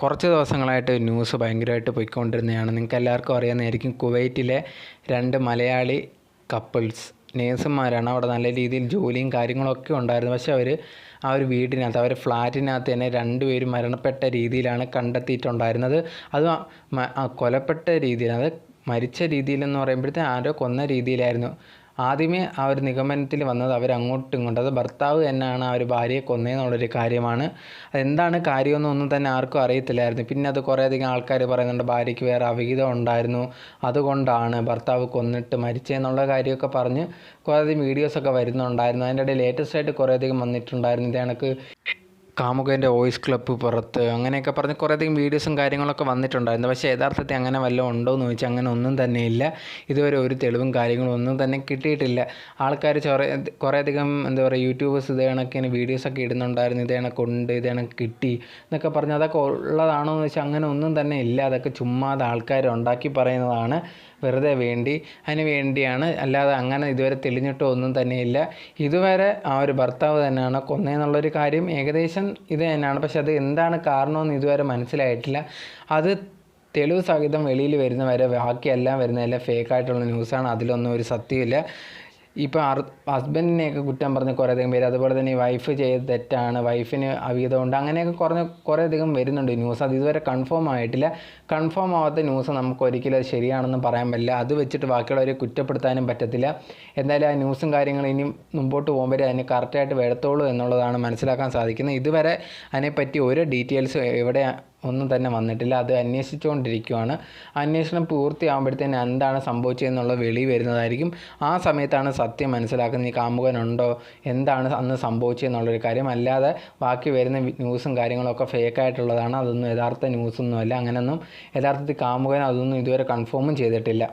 കുറച്ച് ദിവസങ്ങളായിട്ട് ന്യൂസ് ഭയങ്കരമായിട്ട് പോയിക്കൊണ്ടിരുന്നതാണ്. നിങ്ങൾക്ക് എല്ലാവർക്കും അറിയാവുന്നതായിരിക്കും, കുവൈറ്റിലെ 2 മലയാളി കപ്പിൾസ് നേഴ്സുമാരാണ്. അവിടെ നല്ല രീതിയിൽ ജോലിയും കാര്യങ്ങളൊക്കെ ഉണ്ടായിരുന്നു. പക്ഷേ അവർ ആ ഒരു വീടിനകത്ത്, അവർ ഫ്ലാറ്റിനകത്ത് തന്നെ 2 പേരും മരണപ്പെട്ട രീതിയിലാണ് കണ്ടെത്തിയിട്ടുണ്ടായിരുന്നത്. അത് കൊലപ്പെട്ട രീതിയിൽ, അത് മരിച്ച രീതിയിലെന്ന് പറയുമ്പോഴത്തേന് ആരോ കൊന്ന രീതിയിലായിരുന്നു ആദ്യമേ ആ ഒരു നിഗമനത്തിൽ വന്നത്. അവരങ്ങോട്ടും ഇങ്ങോട്ടും, അത് ഭർത്താവ് തന്നെയാണ് ആ ഒരു ഭാര്യയെ കൊന്നതെന്നുള്ളൊരു കാര്യമാണ്. അതെന്താണ് കാര്യമെന്നൊന്നും തന്നെ ആർക്കും അറിയത്തില്ലായിരുന്നു. പിന്നെ അത് കുറേയധികം ആൾക്കാർ പറയുന്നുണ്ട് ഭാര്യയ്ക്ക് വേറെ അവിഹിതം ഉണ്ടായിരുന്നു, അതുകൊണ്ടാണ് ഭർത്താവ് കൊന്നിട്ട് മരിച്ചതെന്നുള്ള കാര്യമൊക്കെ പറഞ്ഞ് കുറേയധികം വീഡിയോസൊക്കെ വരുന്നുണ്ടായിരുന്നു. അതിൻ്റെ ഇടയിൽ ലേറ്റസ്റ്റ് ആയിട്ട് കുറേയധികം വന്നിട്ടുണ്ടായിരുന്നു. ഇത് കണക്ക് കാമുകൻ്റെ വോയിസ് ക്ലബ്ബ് പുറത്ത്, അങ്ങനെയൊക്കെ പറഞ്ഞ് കുറേയധികം വീഡിയോസും കാര്യങ്ങളൊക്കെ വന്നിട്ടുണ്ടായിരുന്നു. പക്ഷേ യഥാർത്ഥത്തിൽ അങ്ങനെ വല്ലതും ഉണ്ടോ എന്ന് ചോദിച്ചാൽ അങ്ങനെ ഒന്നും തന്നെ ഇല്ല. ഇതുവരെ ഒരു തെളിവും കാര്യങ്ങളും ഒന്നും തന്നെ കിട്ടിയിട്ടില്ല. ആൾക്കാർ കുറേയധികം എന്താ പറയുക, യൂട്യൂബേഴ്സ് ഇതേ കണക്കിന് വീഡിയോസൊക്കെ ഇടുന്നുണ്ടായിരുന്നു, ഇതേ കണക്കുണ്ട്, ഇതേ കണക്ക് കിട്ടി എന്നൊക്കെ പറഞ്ഞ്. അതൊക്കെ ഉള്ളതാണോ എന്ന് വെച്ചാൽ അങ്ങനെ ഒന്നും തന്നെ ഇല്ല. അതൊക്കെ ചുമ്മാതെ ആൾക്കാർ ഉണ്ടാക്കി പറയുന്നതാണ്, വെറുതെ വേണ്ടി, അതിന് വേണ്ടിയാണ്. അല്ലാതെ അങ്ങനെ ഇതുവരെ തെളിഞ്ഞിട്ടോ ഒന്നും തന്നെയില്ല. ഇതുവരെ ആ ഒരു ഭർത്താവ് തന്നെയാണ് കൊന്നതെന്നുള്ളൊരു കാര്യം ഏകദേശം ഇത് തന്നെയാണ്. പക്ഷെ അത് എന്താണ് കാരണമെന്ന് ഇതുവരെ മനസ്സിലായിട്ടില്ല. അത് തെളിവ് സഹിതം വെളിയിൽ വരുന്നവരെ ബാക്കിയെല്ലാം വരുന്നതെല്ലാം ഫേക്കായിട്ടുള്ള ന്യൂസാണ്. അതിലൊന്നും ഒരു സത്യമില്ല. ഇപ്പോൾ ഹസ്ബൻഡിനെയൊക്കെ കുറ്റം പറഞ്ഞ് കുറേയധികം പേര്, അതുപോലെ തന്നെ ഈ വൈഫ് ചെയ്ത് തെറ്റാണ്, വൈഫിന് അവിഹിതമുണ്ട്, അങ്ങനെയൊക്കെ കുറേയധികം വരുന്നുണ്ട് ന്യൂസ്. അത് ഇതുവരെ കൺഫേം ആയിട്ടില്ല. കൺഫേം ആവാത്ത ന്യൂസ് നമുക്ക് ഒരിക്കലും അത് ശരിയാണെന്ന് പറയാൻ പറ്റില്ല. അത് വെച്ചിട്ട് ബാക്കിയുള്ളവരെ കുറ്റപ്പെടുത്താനും പറ്റത്തില്ല. എന്തായാലും ആ ന്യൂസും കാര്യങ്ങളും ഇനി മുമ്പോട്ട് പോകുമ്പോഴേ അതിന് കറക്റ്റായിട്ട് വരത്തുള്ളൂ എന്നുള്ളതാണ് മനസ്സിലാക്കാൻ സാധിക്കുന്നത്. ഇതുവരെ അതിനെപ്പറ്റി ഒരു ഡീറ്റെയിൽസ് എവിടെ ഒന്നും തന്നെ വന്നിട്ടില്ല. അത് അന്വേഷിച്ചുകൊണ്ടിരിക്കുകയാണ്. അന്വേഷണം പൂർത്തിയാകുമ്പോഴത്തേന് എന്താണ് സംഭവിച്ചതെന്നുള്ളത് വെളി വരുന്നതായിരിക്കും. ആ സമയത്താണ് സത്യം മനസ്സിലാക്കുന്നത്, ഈ കാമുകനുണ്ടോ, എന്താണ് അന്ന് സംഭവിച്ചതെന്നുള്ളൊരു കാര്യം. അല്ലാതെ ബാക്കി വരുന്ന ന്യൂസും കാര്യങ്ങളൊക്കെ ഫേക്കായിട്ടുള്ളതാണ്. അതൊന്നും യഥാർത്ഥ ന്യൂസൊന്നുമല്ല. അങ്ങനെയൊന്നും യഥാർത്ഥത്തിൽ കാമുകൻ അതൊന്നും ഇതുവരെ കൺഫേമും ചെയ്തിട്ടില്ല.